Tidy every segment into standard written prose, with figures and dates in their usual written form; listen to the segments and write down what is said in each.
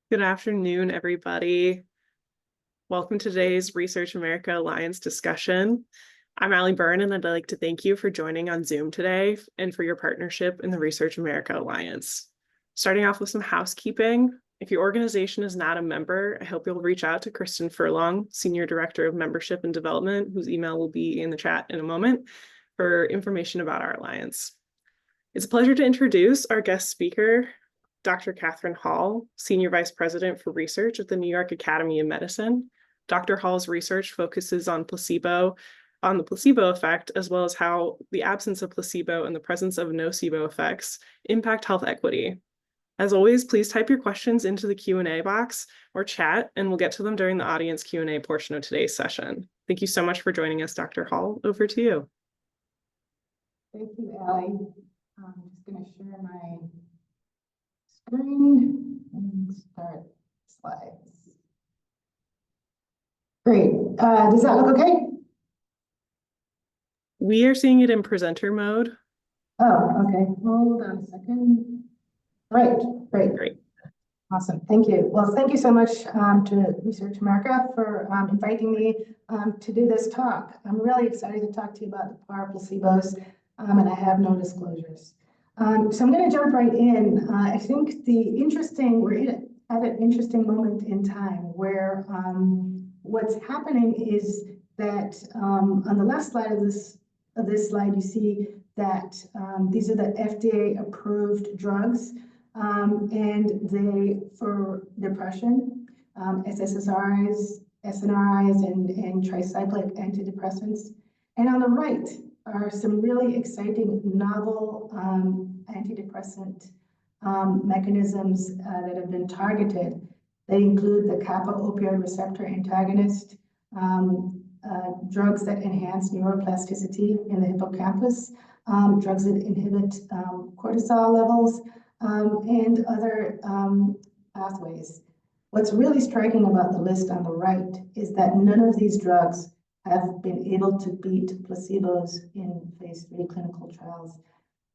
Good afternoon, everybody. Welcome to today's Research America Alliance discussion. I'm Allie Byrne, and I'd like to thank you for joining on Zoom today and for your partnership in the Research America Alliance. Starting off with some housekeeping, if your organization is not a member, I hope you'll reach out to Kristen Furlong, Senior Director of Membership and Development, whose email will be in the chat in a moment, for information about our alliance. It's a pleasure to introduce our guest speaker, Dr. Kathryn Hall, Senior Vice President for Research at the New York Academy of Medicine. Dr. Hall's research focuses on the placebo effect, as well as how the absence of placebo and the presence of nocebo effects impact health equity. As always, please type your questions into the Q&A box or chat, and we'll get to them during the audience Q&A portion of today's session. Thank you so much for joining us, Dr. Hall. Over to you. Thank you, Allie. I'm just going to share my screen and start slides. Great. Does that look okay? We are seeing it in presenter mode. Oh, okay. Hold on a second. Great. Awesome. Thank you. Well, thank you so much to Research America for inviting me to do this talk. I'm really excited to talk to you about the power of placebos, and I have no disclosures. So I'm going to jump right in. I think we're at an interesting moment in time where what's happening is that on the left side of this slide, you see that these are the FDA approved drugs, and they for depression, SSRIs, SNRIs, and tricyclic antidepressants. And on the right are some really exciting novel antidepressant mechanisms that have been targeted. They include the kappa opioid receptor antagonist, drugs that enhance neuroplasticity in the hippocampus, drugs that inhibit cortisol levels, and other pathways. What's really striking about the list on the right is that none of these drugs have been able to beat placebos in phase 3 clinical trials.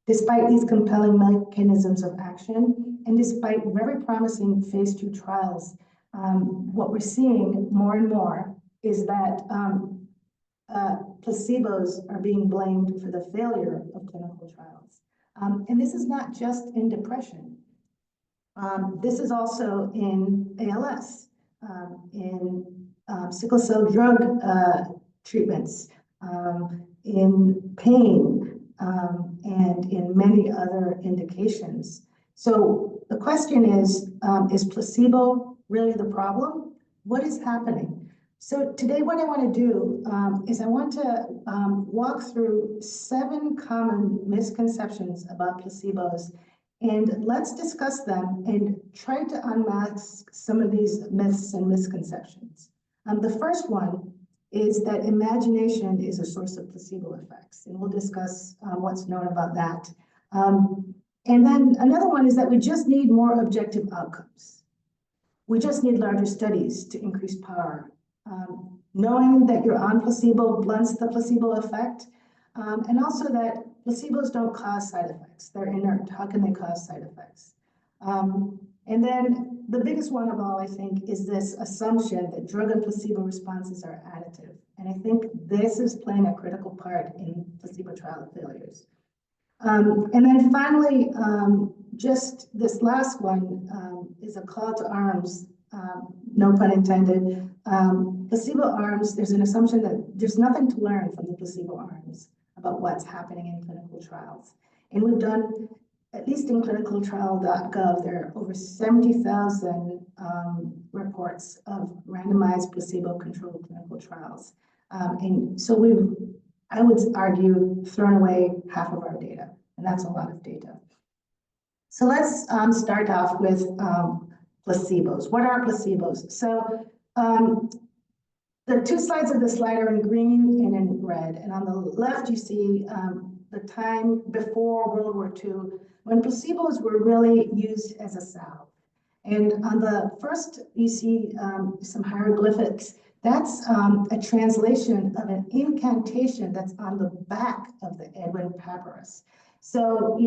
Despite these compelling mechanisms of action, and despite very promising phase 2 trials, what we're seeing more and more is that placebos are being blamed for the failure of clinical trials. And this is not just in depression. This is also in ALS, in sickle cell drug treatments, in pain, and in many other indications. So the question is placebo really the problem? What is happening? So today what I want to do is I want to walk through 7 common misconceptions about placebos, and let's discuss them and try to unmask some of these myths and misconceptions. The first one is that imagination is a source of placebo effects, and we'll discuss what's known about that. And then another one is that we just need more objective outcomes. We just need larger studies to increase power. Knowing that you're on placebo blunts the placebo effect, and also that placebos don't cause side effects. They're inert. How can they cause side effects? And then the biggest one of all, I think, is this assumption that drug and placebo responses are additive. And I think this is playing a critical part in placebo trial failures. And then finally, just this last one is a call to arms, no pun intended. Placebo arms, there's an assumption that there's nothing to learn from the placebo arms about what's happening in clinical trials. And we've done, at least in clinicaltrial.gov, there are over 70,000 reports of randomized placebo-controlled clinical trials. And so I would argue, thrown away half of our data, and that's a lot of data. So let's start off with placebos. What are placebos? So the 2 sides of the slide are in green and in red, and on the left you see the time before World War II, when placebos were really used as a salve. And on the first, you see some hieroglyphics. That's a translation of an incantation that's on the back of the Edwin papyrus. So,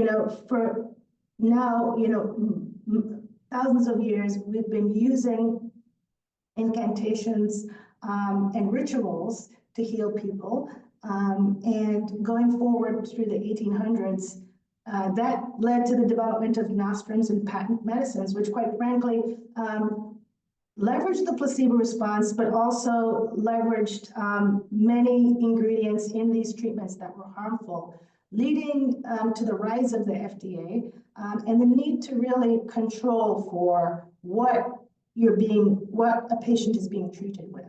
for now, thousands of years, we've been using incantations and rituals to heal people. And going forward through the 1800s, that led to the development of nostrums and patent medicines, which quite frankly leveraged the placebo response, but also leveraged many ingredients in these treatments that were harmful, leading to the rise of the FDA and the need to really control for what a patient is being treated with.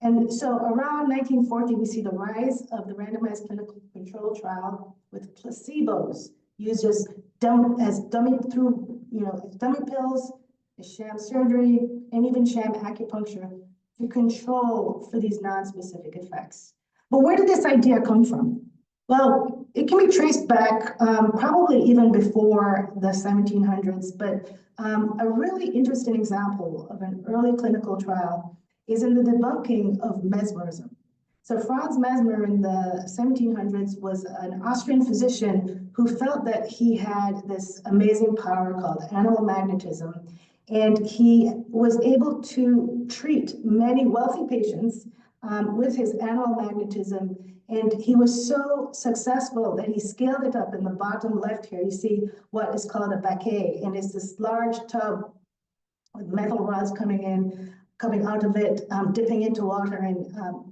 And so around 1940, we see the rise of the randomized clinical control trial with placebos used as dummy pills, as sham surgery, and even sham acupuncture to control for these non-specific effects. But where did this idea come from? Well, it can be traced back probably even before the 1700s, but a really interesting example of an early clinical trial is in the debunking of mesmerism. So Franz Mesmer in the 1700s was an Austrian physician who felt that he had this amazing power called animal magnetism, and he was able to treat many wealthy patients with his animal magnetism. And he was so successful that he scaled it up. In the bottom left here, you see what is called a baquet, and it's this large tub with metal rods coming out of it, dipping into water, and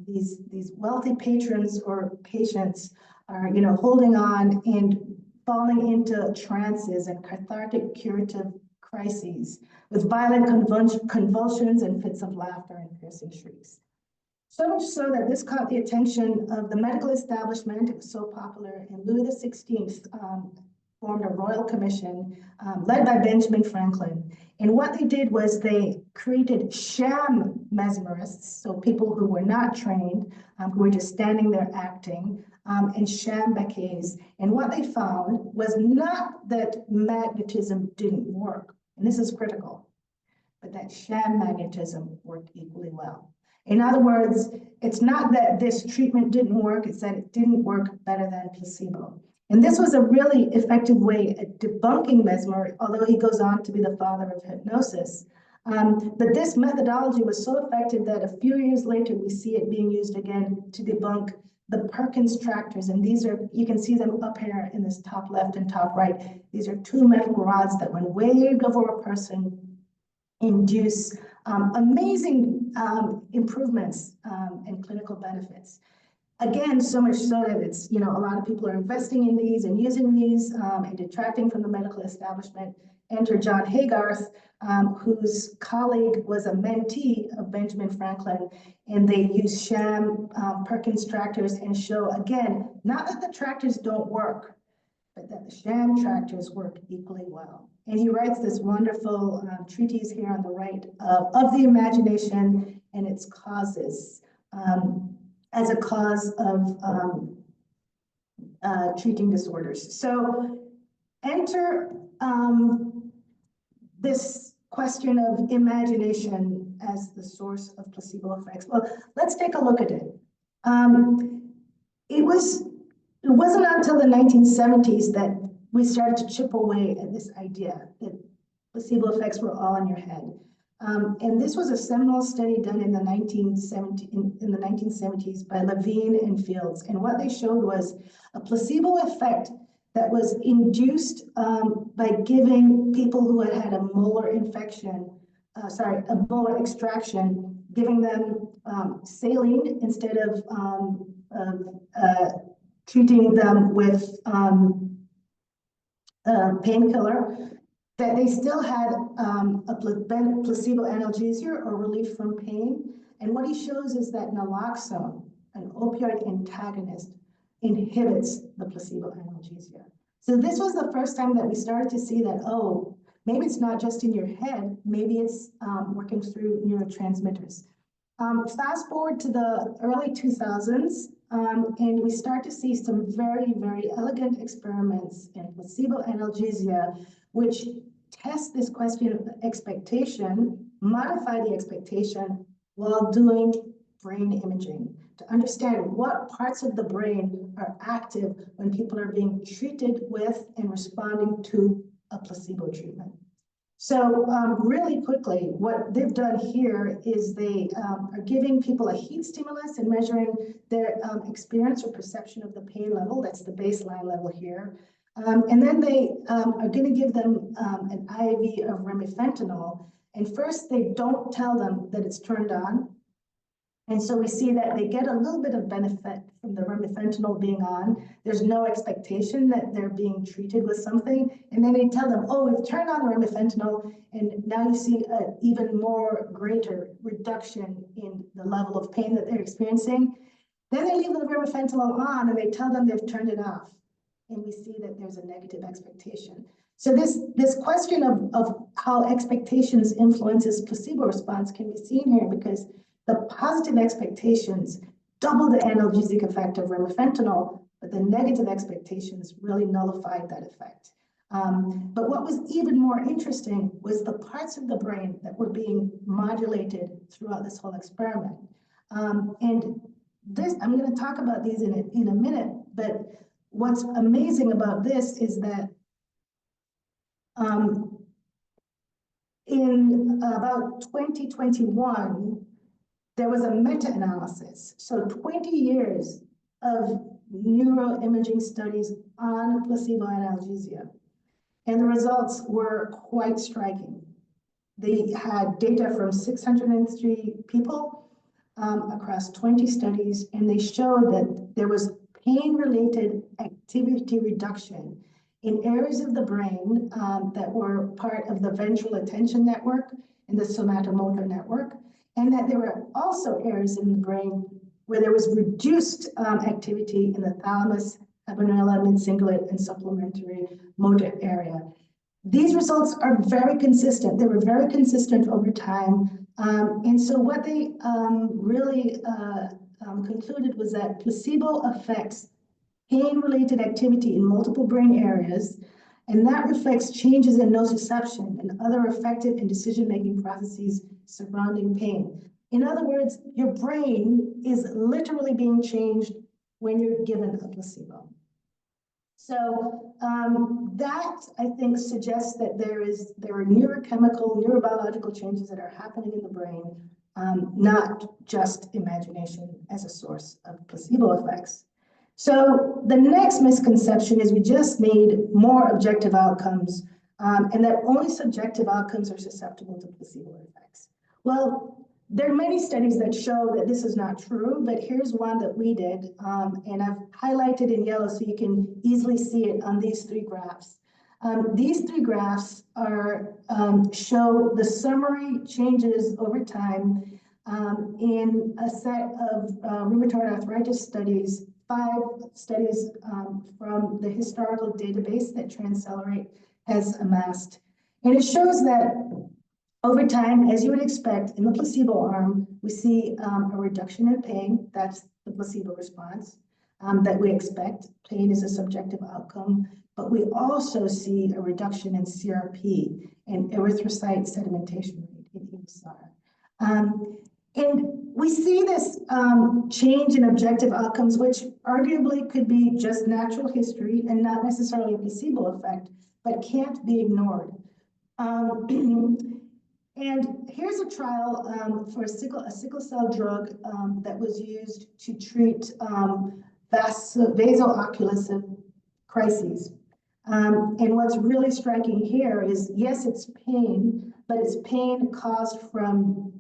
these wealthy patrons or patients are, holding on and falling into trances and cathartic curative crises with violent convulsions and fits of laughter and piercing shrieks. So much so that this caught the attention of the medical establishment. It was so popular, and Louis XVI formed a royal commission led by Benjamin Franklin. And what they did was they created sham mesmerists, so people who were not trained, who were just standing there acting, and sham baquets. And what they found was not that magnetism didn't work, and this is critical, but that sham magnetism worked equally well. In other words, it's not that this treatment didn't work, it's that it didn't work better than placebo. And this was a really effective way at debunking Mesmer, although he goes on to be the father of hypnosis. But this methodology was so effective that a few years later, we see it being used again to debunk the Perkins tractors. And these are, you can see them up here in this top left and top right. These are two metal rods that when waved over a person, induce amazing improvements and clinical benefits. Again, so much so that it's, a lot of people are investing in these and using these and detracting from the medical establishment. Enter John Haygarth, whose colleague was a mentee of Benjamin Franklin, and they use sham Perkins tractors and show, again, not that the tractors don't work, but that the sham tractors work equally well. And he writes this wonderful treatise here on the right of the imagination and its causes as a cause of treating disorders. So enter this question of imagination as the source of placebo effects. Well, let's take a look at it. It wasn't until the 1970s that we started to chip away at this idea that placebo effects were all in your head. And this was a seminal study done in the 1970s by Levine and Fields. And what they showed was a placebo effect that was induced by giving people who had had a molar infection, a molar extraction, giving them saline instead of treating them with painkiller, that they still had a placebo analgesia or relief from pain. And what he shows is that naloxone, an opioid antagonist, inhibits the placebo analgesia. So this was the first time that we started to see that, oh, maybe it's not just in your head, maybe it's working through neurotransmitters. Fast forward to the early 2000s, and we start to see some very, very elegant experiments in placebo analgesia, which test this question of expectation, modify the expectation while doing brain imaging to understand what parts of the brain are active when people are being treated with and responding to a placebo treatment. So really quickly, what they've done here is they are giving people a heat stimulus and measuring their experience or perception of the pain level. That's the baseline level here. And then they are going to give them an IV of remifentanil. And first, they don't tell them that it's turned on. And so we see that they get a little bit of benefit from the remifentanil being on. There's no expectation that they're being treated with something. And then they tell them, oh, we've turned on the remifentanil, and now you see an even more greater reduction in the level of pain that they're experiencing. Then they leave the remifentanil on and they tell them they've turned it off. And we see that there's a negative expectation. So this question of how expectations influences placebo response can be seen here, because the positive expectations double the analgesic effect of remifentanil, but the negative expectations really nullified that effect. But what was even more interesting was the parts of the brain that were being modulated throughout this whole experiment. And this, I'm going to talk about these in a minute, but what's amazing about this is that in about 2021, there was a meta-analysis. So 20 years of neuroimaging studies on placebo analgesia. And the results were quite striking. They had data from 603 people across 20 studies, and they showed that there was pain-related activity reduction in areas of the brain that were part of the ventral attention network and the somatomotor network, and that there were also areas in the brain where there was reduced activity in the thalamus, habenula, midcingulate, and supplementary motor area. These results are very consistent. They were very consistent over time. And so what they really concluded was that placebo affects pain-related activity in multiple brain areas, and that reflects changes in nociception and other affective and decision-making processes surrounding pain. In other words, your brain is literally being changed when you're given a placebo. So that, I think, suggests that there are neurochemical, neurobiological changes that are happening in the brain, not just imagination as a source of placebo effects. So the next misconception is we just need more objective outcomes, and that only subjective outcomes are susceptible to placebo effects. Well, there are many studies that show that this is not true, but here's one that we did, and I've highlighted in yellow so you can easily see it on these three graphs. These three graphs show the summary changes over time in a set of rheumatoid arthritis studies, 5 studies from the historical database that Transcelerate has amassed. And it shows that over time, as you would expect, in the placebo arm, we see a reduction in pain. That's the placebo response that we expect. Pain is a subjective outcome, but we also see a reduction in CRP and erythrocyte sedimentation rate in ESR. And we see this change in objective outcomes, which arguably could be just natural history and not necessarily a placebo effect, but can't be ignored. And here's a trial for a sickle cell drug that was used to treat vaso-occlusive crises. And what's really striking here is, yes, it's pain, but it's pain caused from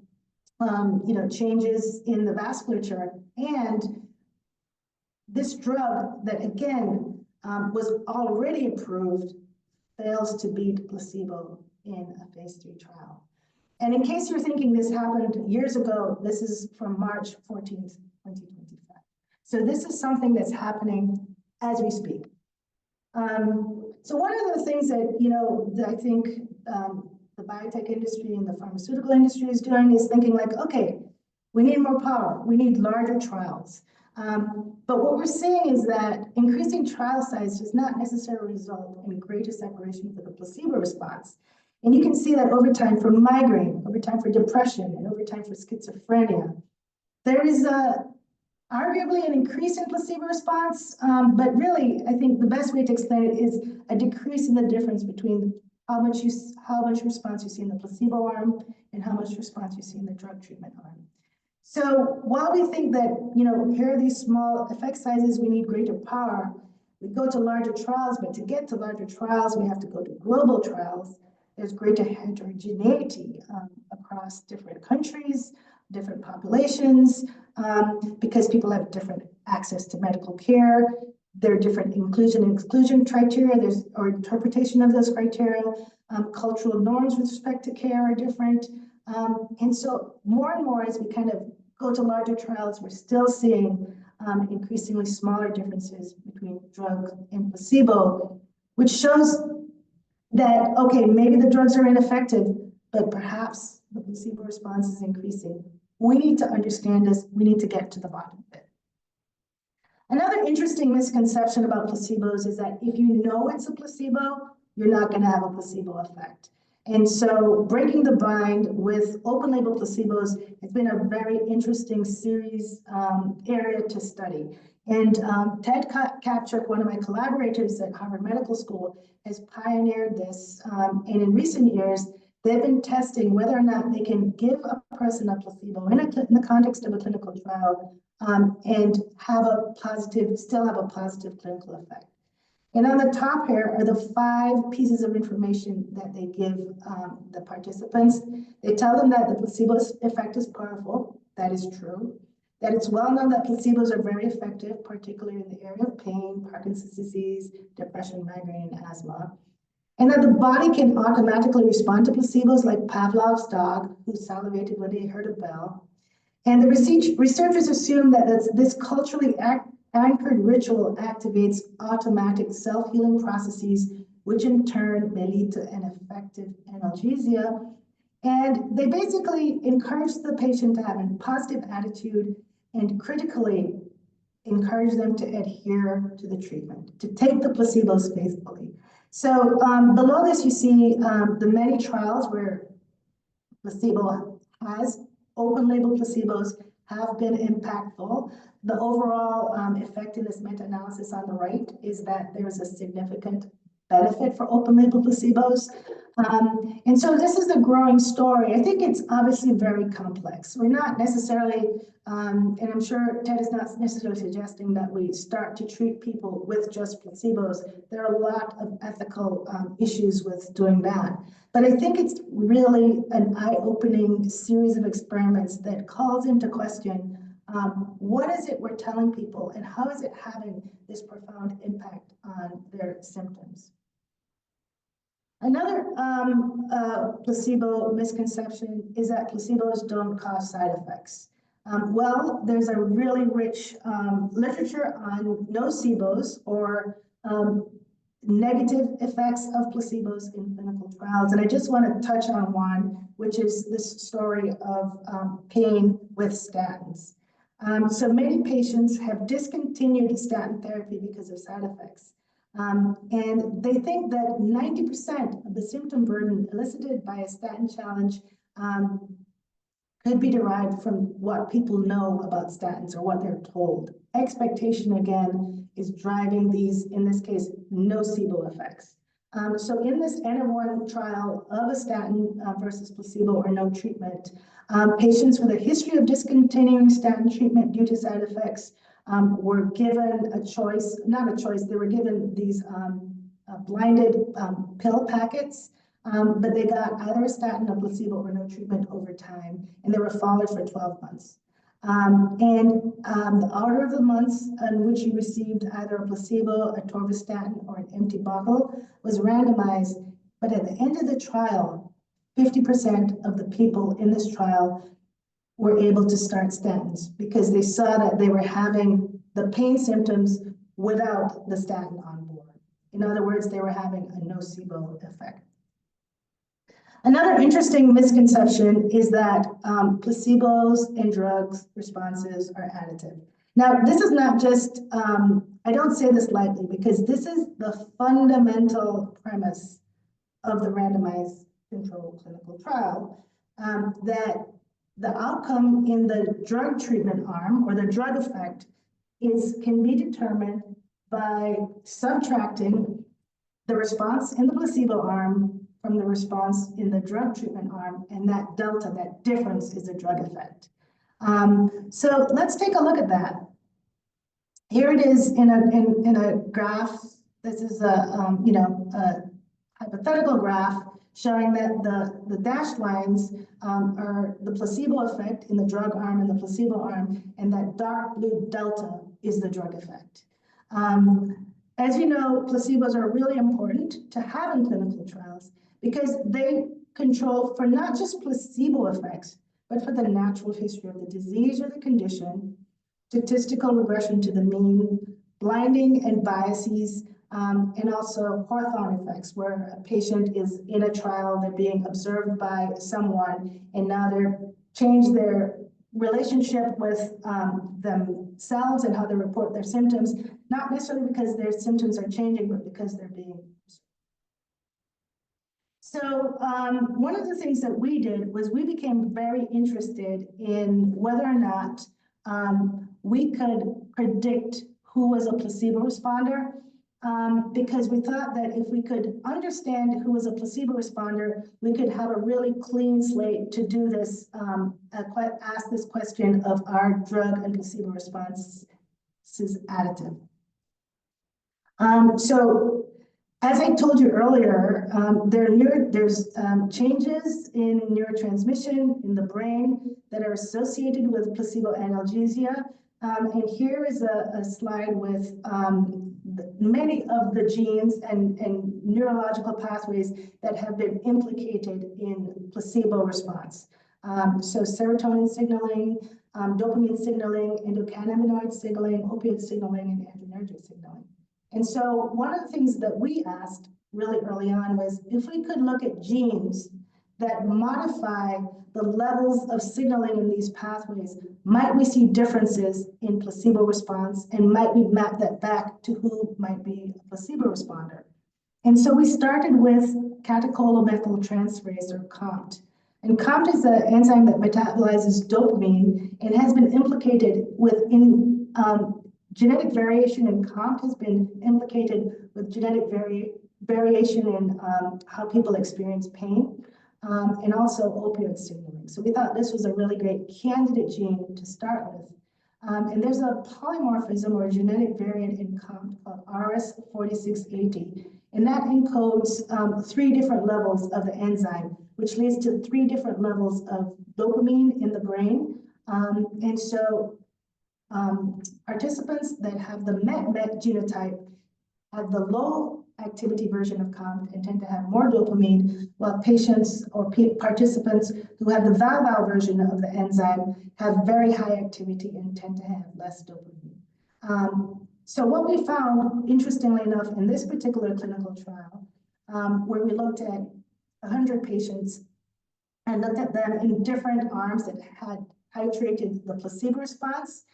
changes in the vasculature. And this drug that, again, was already approved fails to beat placebo in a phase 3 trial. And in case you're thinking this happened years ago, this is from March 14th, 2025. So this is something that's happening as we speak. So one of the things that, I think the biotech industry and the pharmaceutical industry is doing is thinking like, okay, we need more power, we need larger trials. But what we're seeing is that increasing trial size does not necessarily result in greater separation for the placebo response. And you can see that over time for migraine, over time for depression, and over time for schizophrenia, there is arguably an increase in placebo response, but really, I think the best way to explain it is a decrease in the difference between how much response you see in the placebo arm and how much response you see in the drug treatment arm. So while we think that, here are these small effect sizes, we need greater power, we go to larger trials, but to get to larger trials, we have to go to global trials. There's greater heterogeneity across different countries, different populations, because people have different access to medical care. There are different inclusion and exclusion criteria, or interpretation of those criteria. Cultural norms with respect to care are different. And so more and more, as we kind of go to larger trials, we're still seeing increasingly smaller differences between drug and placebo, which shows that, okay, maybe the drugs are ineffective, but perhaps the placebo response is increasing. We need to understand this. We need to get to the bottom of it. Another interesting misconception about placebos is that if you know it's a placebo, you're not going to have a placebo effect. And so breaking the blind with open label placebos has been a very interesting series area to study. And Ted Kapchuk, one of my collaborators at Harvard Medical School, has pioneered this. And in recent years, they've been testing whether or not they can give a person a placebo in the context of a clinical trial and still have a positive clinical effect. And on the top here are the 5 pieces of information that they give the participants. They tell them that the placebo effect is powerful. That is true. That it's well known that placebos are very effective, particularly in the area of pain, Parkinson's disease, depression, migraine, and asthma. And that the body can automatically respond to placebos like Pavlov's dog, who salivated when he heard a bell. And the researchers assume that this culturally anchored ritual activates automatic self-healing processes, which in turn may lead to an effective analgesia. And they basically encourage the patient to have a positive attitude and critically encourage them to adhere to the treatment, to take the placebos faithfully. So below this, you see the many trials where placebo has, open label placebos have been impactful. The overall effect in this meta-analysis on the right is that there's a significant benefit for open label placebos. And so this is a growing story. I think it's obviously very complex. We're not necessarily, and I'm sure Ted is not necessarily suggesting that we start to treat people with just placebos. There are a lot of ethical issues with doing that. But I think it's really an eye-opening series of experiments that calls into question what is it we're telling people and how is it having this profound impact on their symptoms? Another placebo misconception is that placebos don't cause side effects. Well, there's a really rich literature on nocebos or negative effects of placebos in clinical trials. And I just want to touch on one, which is this story of pain with statins. So many patients have discontinued statin therapy because of side effects. And they think that 90% of the symptom burden elicited by a statin challenge could be derived from what people know about statins or what they're told. Expectation, again, is driving these, in this case, nocebo effects. So in this N-of-1 trial of a statin versus placebo or no treatment, patients with a history of discontinuing statin treatment due to side effects were given a choice, not a choice, they were given these blinded pill packets, but they got either a statin, a placebo, or no treatment over time, and they were followed for 12 months. The order of the months in which you received either a placebo, a atorvastatin, or an empty bottle was randomized, but at the end of the trial, 50% of the people in this trial were able to start statins because they saw that they were having the pain symptoms without the statin on board. In other words, they were having a nocebo effect. Another interesting misconception is that placebos and drugs responses are additive. Now, this is not just, I don't say this lightly because this is the fundamental premise of the randomized controlled clinical trial, that the outcome in the drug treatment arm or the drug effect can be determined by subtracting the response in the placebo arm from the response in the drug treatment arm, and that delta, that difference, is a drug effect. So let's take a look at that. Here it is in a graph. This is a hypothetical graph showing that the dashed lines are the placebo effect in the drug arm and the placebo arm, and that dark blue delta is the drug effect. As you know, placebos are really important to have in clinical trials because they control for not just placebo effects, but for the natural history of the disease or the condition, statistical regression to the mean, blinding and biases, and also Hawthorne effects, where a patient is in a trial, they're being observed by someone, and now they're changed their relationship with themselves and how they report their symptoms, not necessarily because their symptoms are changing, but because they're being observed. So one of the things that we did was we became very interested in whether or not we could predict who was a placebo responder, because we thought that if we could understand who was a placebo responder, we could have a really clean slate to do this, ask this question of our drug and placebo responses additive. So as I told you earlier, there's changes in neurotransmission in the brain that are associated with placebo analgesia. And here is a slide with many of the genes and neurological pathways that have been implicated in placebo response. So serotonin signaling, dopamine signaling, endocannabinoid signaling, opioid signaling, and adrenergic signaling. And so one of the things that we asked really early on was if we could look at genes that modify the levels of signaling in these pathways, might we see differences in placebo response, and might we map that back to who might be a placebo responder? And so we started with catecholomethyltransferase, or COMT. And COMT is an enzyme that metabolizes dopamine and has been implicated genetic variation in COMT has been implicated with genetic variation in how people experience pain, and also opioid signaling. So we thought this was a really great candidate gene to start with. And there's a polymorphism or a genetic variant in COMT called RS4680, and that encodes 3 different levels of the enzyme, which leads to 3 different levels of dopamine in the brain. And so participants that have the MET genotype have the low activity version of COMT and tend to have more dopamine, while patients or participants who have the VAV version of the enzyme have very high activity and tend to have less dopamine. So what we found, interestingly enough, in this particular clinical trial, where we looked at 100 patients and looked at them in different arms that had titrated the placebo response.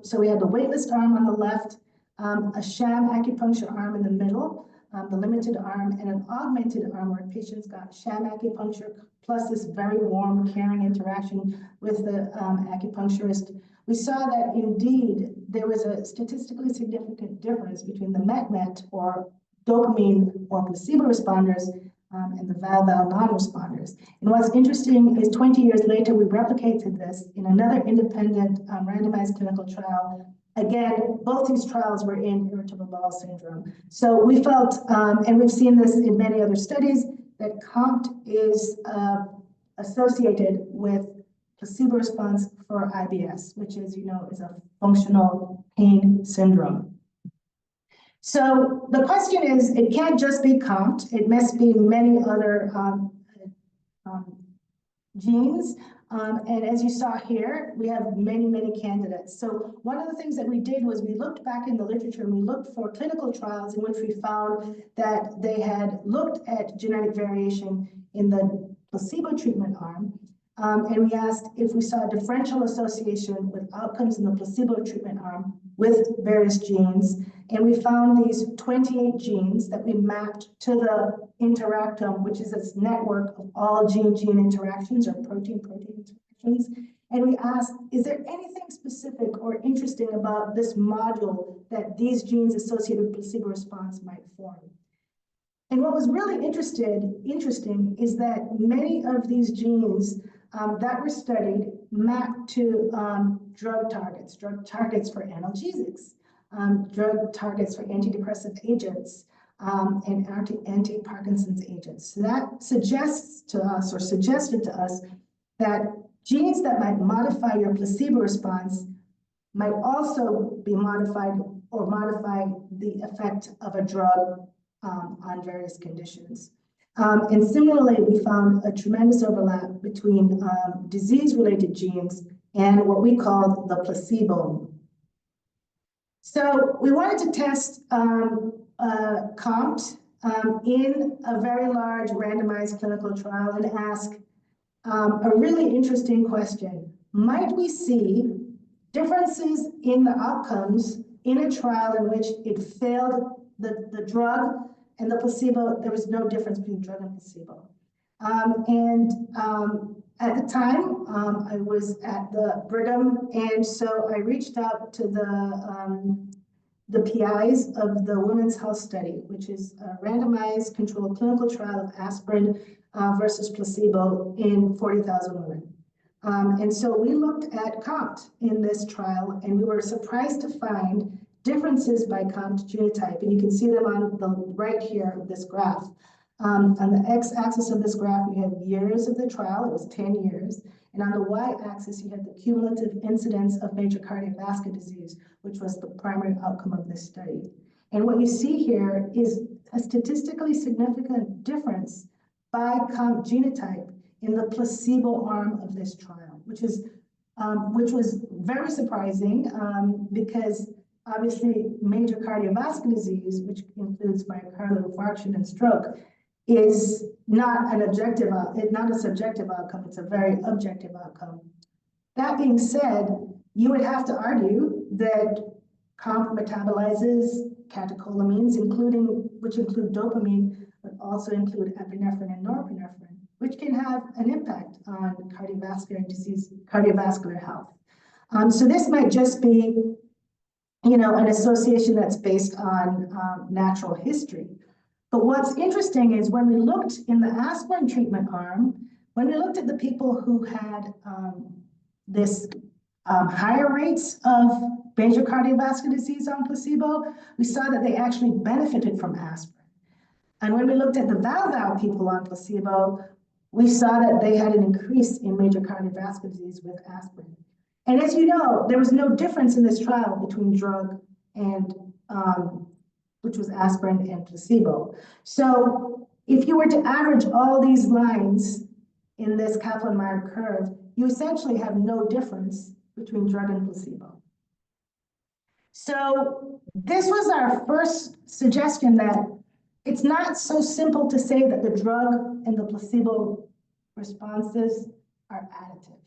So we had the waitlist arm on the left, a sham acupuncture arm in the middle, the limited arm, and an augmented arm where patients got sham acupuncture plus this very warm, caring interaction with the acupuncturist. We saw that indeed there was a statistically significant difference between the MET or dopamine or placebo responders and the VAL non-responders. And what's interesting is 20 years later, we replicated this in another independent randomized clinical trial. Again, both these trials were in irritable bowel syndrome. So we felt, and we've seen this in many other studies, that COMT is associated with placebo response for IBS, which is, is a functional pain syndrome. So the question is, it can't just be COMT, it must be many other genes. And as you saw here, we have many, many candidates. So one of the things that we did was we looked back in the literature and we looked for clinical trials in which we found that they had looked at genetic variation in the placebo treatment arm. And we asked if we saw a differential association with outcomes in the placebo treatment arm with various genes. And we found these 28 genes that we mapped to the interactome, which is this network of all gene-gene interactions or protein-protein interactions. And we asked, is there anything specific or interesting about this module that these genes associated with placebo response might form? And what was really interesting is that many of these genes that were studied mapped to drug targets for analgesics, drug targets for antidepressant agents, and anti-Parkinson's agents. So that suggests to us, or suggested to us, that genes that might modify your placebo response might also be modified or modify the effect of a drug on various conditions. And similarly, we found a tremendous overlap between disease-related genes and what we call the placebo. So we wanted to test COMT in a very large randomized clinical trial and ask a really interesting question. Might we see differences in the outcomes in a trial in which it failed the drug and the placebo? There was no difference between drug and placebo. At the time, I was at the Brigham, and so I reached out to the PIs of the Women's Health Study, which is a randomized controlled clinical trial of aspirin versus placebo in 40,000 women. And so we looked at COMT in this trial, and we were surprised to find differences by COMT genotype, and you can see them on the right here of this graph. On the x-axis of this graph, we have years of the trial. It was 10 years. And on the y-axis, you have the cumulative incidence of major cardiovascular disease, which was the primary outcome of this study. And what you see here is a statistically significant difference by COMT genotype in the placebo arm of this trial, which was very surprising because obviously major cardiovascular disease, which includes myocardial infarction and stroke, is not a subjective outcome. It's a very objective outcome. That being said, you would have to argue that COMT metabolizes catecholamines, which include dopamine, but also include epinephrine and norepinephrine, which can have an impact on cardiovascular health. So this might just be, an association that's based on natural history. But what's interesting is when we looked in the aspirin treatment arm, when we looked at the people who had higher rates of major cardiovascular disease on placebo, we saw that they actually benefited from aspirin. And when we looked at the valve people on placebo, we saw that they had an increase in major cardiovascular disease with aspirin. And as you know, there was no difference in this trial between drug and which was aspirin and placebo. So if you were to average all these lines in this Kaplan-Meier curve, you essentially have no difference between drug and placebo. So this was our first suggestion that it's not so simple to say that the drug and the placebo responses are additive.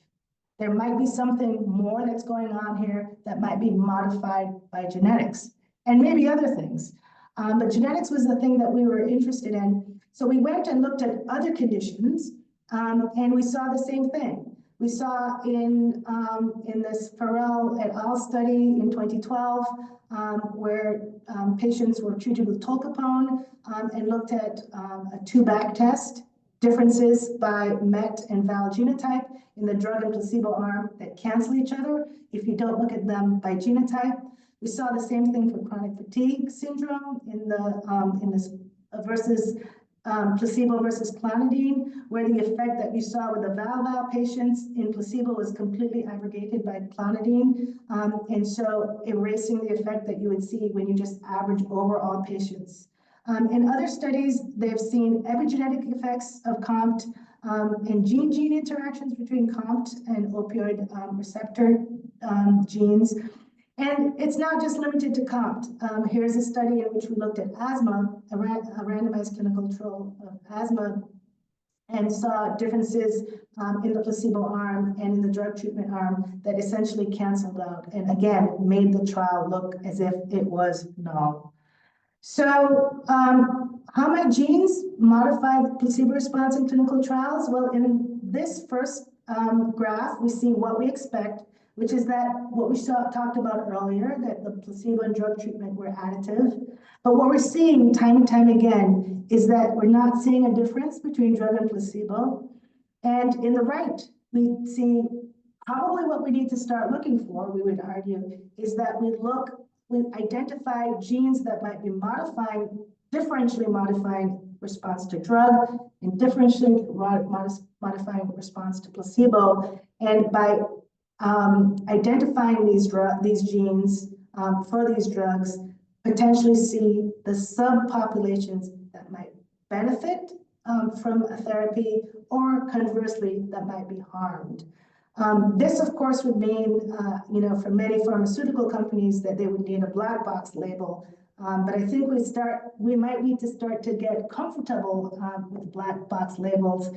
There might be something more that's going on here that might be modified by genetics and maybe other things. But genetics was the thing that we were interested in. So we went and looked at other conditions, and we saw the same thing. We saw in this Farrell et al. Study in 2012, where patients were treated with tolcapone and looked at a two-back test, differences by MET and VAL genotype in the drug and placebo arm that cancel each other if you don't look at them by genotype. We saw the same thing for chronic fatigue syndrome in this versus placebo versus clonidine, where the effect that you saw with the VAL patients in placebo was completely abrogated by clonidine, and so erasing the effect that you would see when you just average over all patients. In other studies, they've seen epigenetic effects of COMT and gene-gene interactions between COMT and opioid receptor genes. And it's not just limited to COMT. Here's a study in which we looked at asthma, a randomized clinical trial of asthma, and saw differences in the placebo arm and in the drug treatment arm that essentially canceled out and again made the trial look as if it was null. So how might genes modify the placebo response in clinical trials? Well, in this first graph, we see what we expect, which is that what we talked about earlier, that the placebo and drug treatment were additive. But what we're seeing time and time again is that we're not seeing a difference between drug and placebo. And in the right, we see probably what we need to start looking for, we would argue, is that we identify genes that might be differentially modifying response to drug and differentially modifying response to placebo. And by identifying these genes for these drugs, potentially see the subpopulations that might benefit from a therapy, or conversely, that might be harmed. This, of course, would mean, for many pharmaceutical companies that they would need a black box label. But I think we might need to start to get comfortable with black box labels,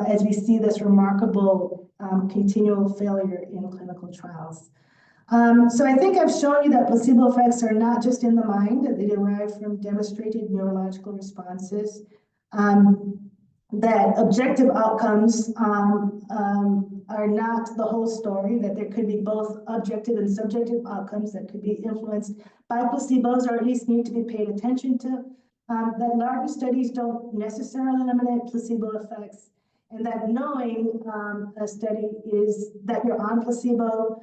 as we see this remarkable continual failure in clinical trials. So I think I've shown you that placebo effects are not just in the mind, that they derive from demonstrated neurological responses, that objective outcomes are not the whole story, that there could be both objective and subjective outcomes that could be influenced by placebos, or at least need to be paid attention to, that larger studies don't necessarily eliminate placebo effects, and that knowing a study is that you're on placebo,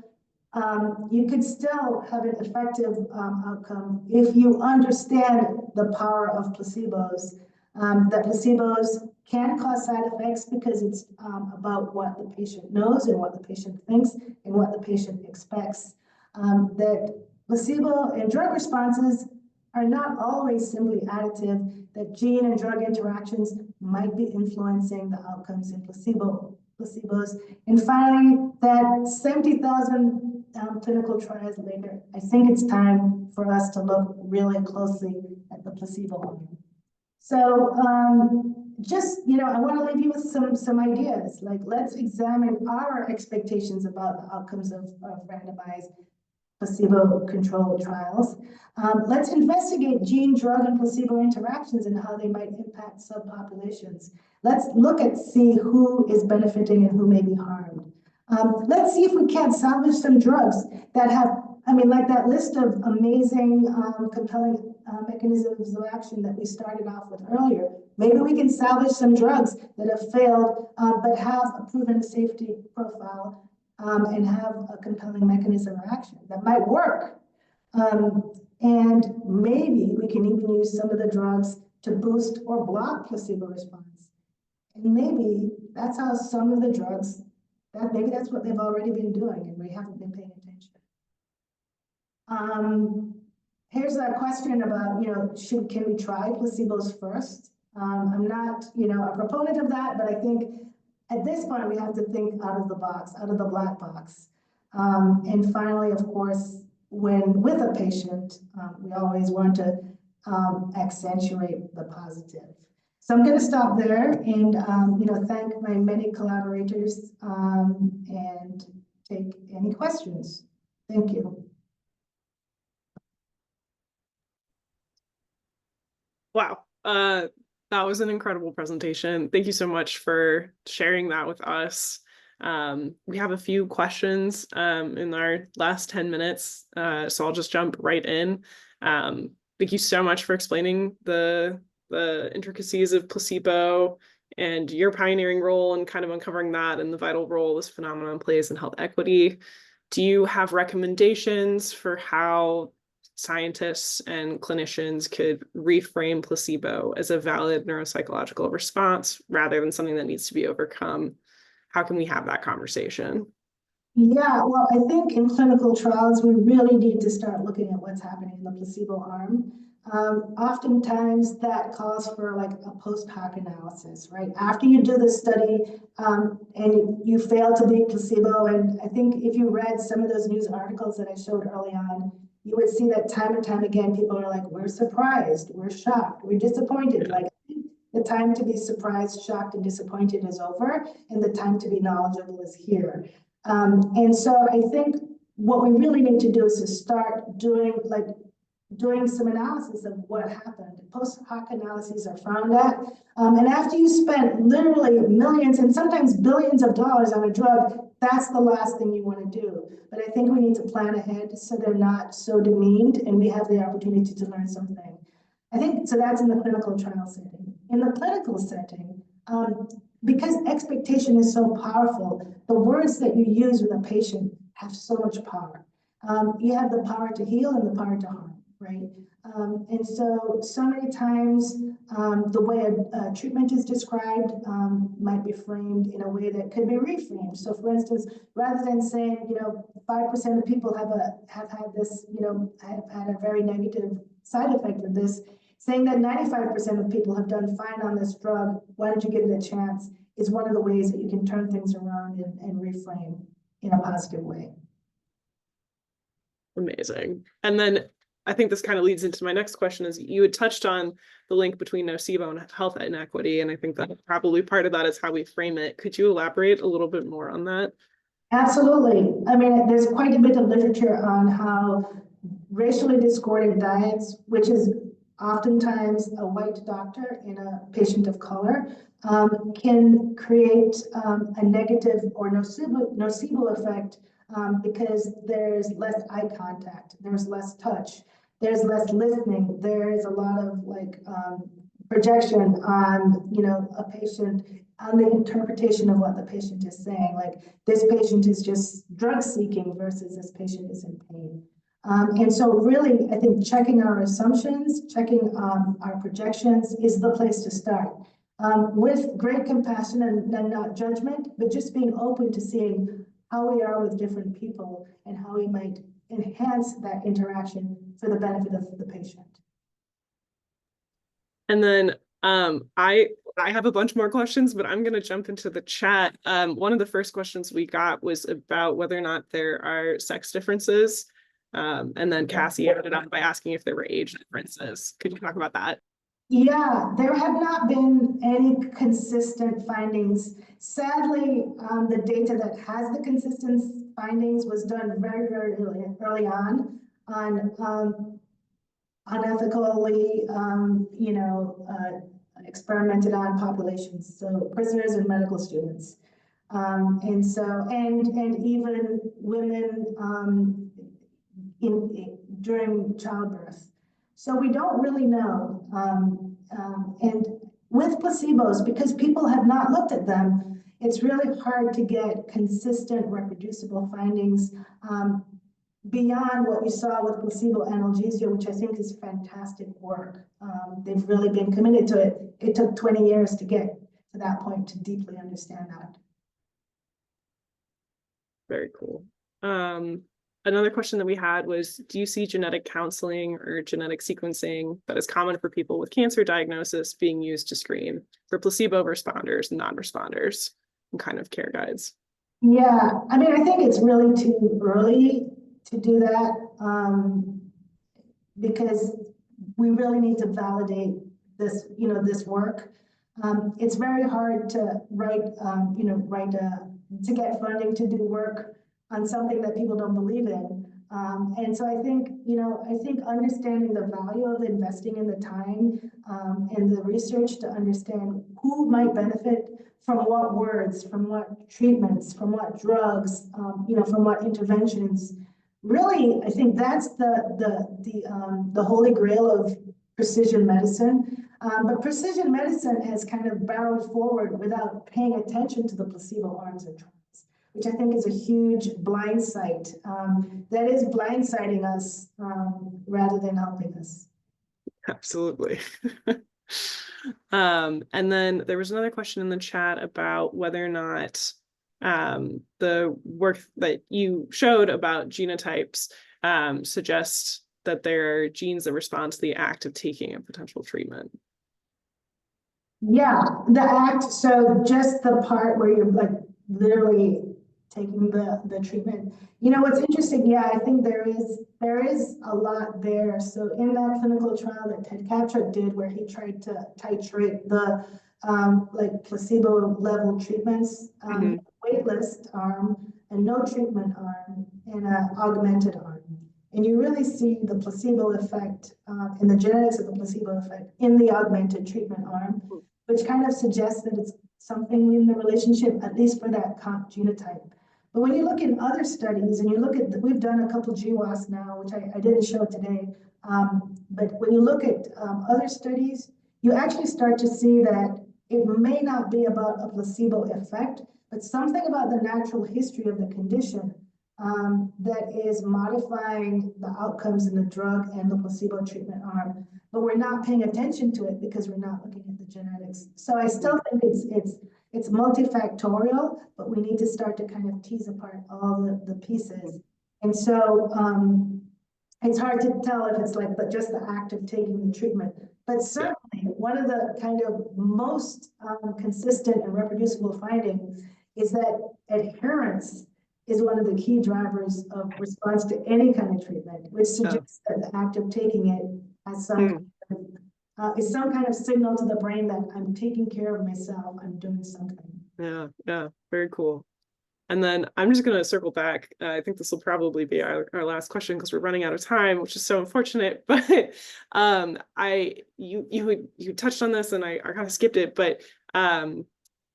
you could still have an effective outcome if you understand the power of placebos. That placebos can cause side effects because it's about what the patient knows and what the patient thinks and what the patient expects. That placebo and drug responses are not always simply additive, that gene and drug interactions might be influencing the outcomes in placebos. And finally, that 70,000 clinical trials later, I think it's time for us to look really closely at the placebo arm. So I want to leave you with some ideas. Like, let's examine our expectations about the outcomes of randomized placebo-controlled trials. Let's investigate gene, drug, and placebo interactions and how they might impact subpopulations. Let's see who is benefiting and who may be harmed. Let's see if we can't salvage some drugs that have, like that list of amazing, compelling mechanisms of action that we started off with earlier. Maybe we can salvage some drugs that have failed, but have a proven safety profile, and have a compelling mechanism of action that might work. And maybe we can even use some of the drugs to boost or block placebo response. And maybe that's how some of the drugs, maybe that's what they've already been doing and we haven't been paying attention. Here's a question about, can we try placebos first? I'm not, a proponent of that, but I think at this point we have to think out of the box, out of the black box. And finally, of course, when with a patient, we always want to accentuate the positive. So I'm going to stop there and, thank my many collaborators and take any questions. Thank you. Wow. That was an incredible presentation. Thank you so much for sharing that with us. We have a few questions in our last 10 minutes, so I'll just jump right in. Thank you so much for explaining the intricacies of placebo and your pioneering role and kind of uncovering that and the vital role this phenomenon plays in health equity. Do you have recommendations for how scientists and clinicians could reframe placebo as a valid neuropsychological response rather than something that needs to be overcome? How can we have that conversation? Yeah, well, I think in clinical trials, we really need to start looking at what's happening in the placebo arm. Oftentimes that calls for like a post hoc analysis, right? After you do the study and you fail to beat placebo, and I think if you read some of those news articles that I showed early on, you would see that time and time again, people are like, we're surprised, we're shocked, we're disappointed. Like, the time to be surprised, shocked, and disappointed is over, and the time to be knowledgeable is here. And so I think what we really need to do is to start doing some analysis of what happened. Post hoc analyses are frowned at. And after you spent literally millions and sometimes billions of dollars on a drug, that's the last thing you want to do. But I think we need to plan ahead so they're not so demeaned and we have the opportunity to learn something. I think, so that's in the clinical trial setting. In the clinical setting, because expectation is so powerful, the words that you use with a patient have so much power. You have the power to heal and the power to harm, right? And so many times, the way a treatment is described might be framed in a way that could be reframed. So for instance, rather than saying, 5% of people have had this, have had a very negative side effect of this, saying that 95% of people have done fine on this drug, why don't you give it a chance, is one of the ways that you can turn things around and reframe in a positive way. Amazing. And then I think this kind of leads into my next question, is you had touched on the link between nocebo and health inequity, and I think that probably part of that is how we frame it. Could you elaborate a little bit more on that? Absolutely. I mean, there's quite a bit of literature on how racially discordant diets, which is oftentimes a white doctor in a patient of color, can create a negative or nocebo effect because there's less eye contact, there's less touch, there's less listening, there's a lot of projection on a patient, on the interpretation of what the patient is saying, like this patient is just drug seeking versus this patient is in pain. And so really, I think checking our assumptions, checking our projections is the place to start. With great compassion and not judgment, but just being open to seeing how we are with different people and how we might enhance that interaction for the benefit of the patient. And then I have a bunch more questions, but I'm going to jump into the chat. One of the first questions we got was about whether or not there are sex differences. And then Cassie ended up by asking if there were age differences. Could you talk about that? Yeah, there have not been any consistent findings. Sadly, the data that has the consistent findings was done very, very early on unethically, experimented on populations, so prisoners and medical students. And even women during childbirth. So we don't really know. And with placebos, because people have not looked at them, it's really hard to get consistent reproducible findings beyond what you saw with placebo analgesia, which I think is fantastic work. They've really been committed to it. It took 20 years to get to that point to deeply understand that. Very cool. Another question that we had was, do you see genetic counseling or genetic sequencing that is common for people with cancer diagnosis being used to screen for placebo responders and non-responders and kind of care guides? Yeah, I mean, I think it's really too early to do that because we really need to validate this, this work. It's very hard to to get funding to do work on something that people don't believe in. And so I think understanding the value of investing in the time and the research to understand who might benefit from what words, from what treatments, from what drugs, from what interventions. Really, I think that's the holy grail of precision medicine. But precision medicine has kind of barreled forward without paying attention to the placebo arms of trials, which I think is a huge blind sight. That is blindsiding us rather than helping us. Absolutely. And then there was another question in the chat about whether or not the work that you showed about genotypes suggests that there are genes that respond to the act of taking a potential treatment. Yeah, the act, so just the part where you're like literally taking the treatment. What's interesting, yeah, I think there is a lot there. So in that clinical trial that Ted Kaptchuk did, where he tried to titrate the placebo level treatments, waitlist arm, and no treatment arm, and an augmented arm. And you really see the placebo effect and the genetics of the placebo effect in the augmented treatment arm, which kind of suggests that it's something in the relationship, at least for that comp genotype. But when you look in other studies and you look at, we've done a couple GWAS now, which I didn't show today. But when you look at other studies, you actually start to see that it may not be about a placebo effect, but something about the natural history of the condition that is modifying the outcomes in the drug and the placebo treatment arm. But we're not paying attention to it because we're not looking at the genetics. So I still think it's multifactorial, but we need to start to kind of tease apart all the pieces. And so it's hard to tell if it's like, but just the act of taking the treatment. But certainly one of the kind of most consistent and reproducible findings is that adherence is one of the key drivers of response to any kind of treatment, which suggests that the act of taking it has some is some kind of signal to the brain that I'm taking care of myself, I'm doing something. Yeah, very cool. And then I'm just going to circle back. I think this will probably be our last question because we're running out of time, which is so unfortunate. But you touched on this and I kind of skipped it, but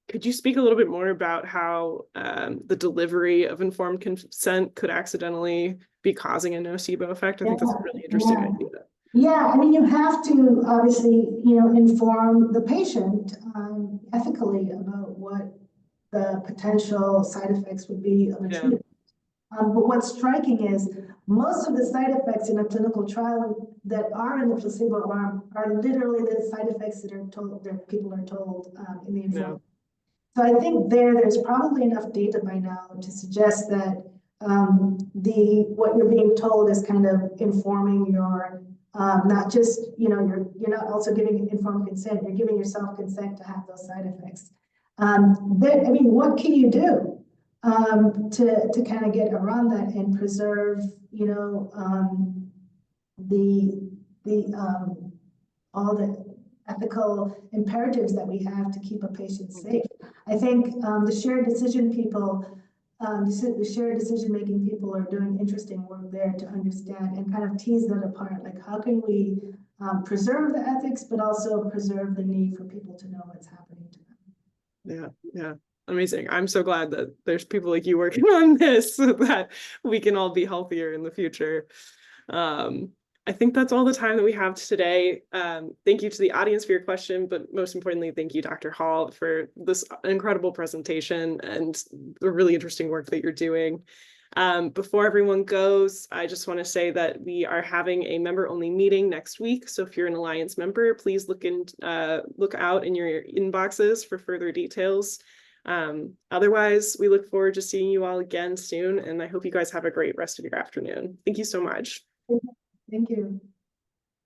could you speak a little bit more about how the delivery of informed consent could accidentally be causing a nocebo effect? I think that's a really interesting idea. Yeah, I mean, you have to obviously, inform the patient ethically about what the potential side effects would be of a treatment. But what's striking is most of the side effects in a clinical trial that are in the placebo arm are literally the side effects that are told that people are told in the informed. So I think there's probably enough data by now to suggest that what you're being told is kind of informing your not just you're not also giving informed consent, you're giving yourself consent to have those side effects. I mean, what can you do to kind of get around that and preserve all the ethical imperatives that we have to keep a patient safe? I think the shared decision people, the shared decision-making people are doing interesting work there to understand and kind of tease that apart. Like, how can we preserve the ethics, but also preserve the need for people to know what's happening to them? Yeah. Amazing. I'm so glad that there's people like you working on this so that we can all be healthier in the future. I think that's all the time that we have today. Thank you to the audience for your question, but most importantly, thank you, Dr. Hall, for this incredible presentation and the really interesting work that you're doing. Before everyone goes, I just want to say that we are having a member-only meeting next week. So if you're an Alliance member, please look out in your inboxes for further details. Otherwise, we look forward to seeing you all again soon, and I hope you guys have a great rest of your afternoon. Thank you so much. Thank you.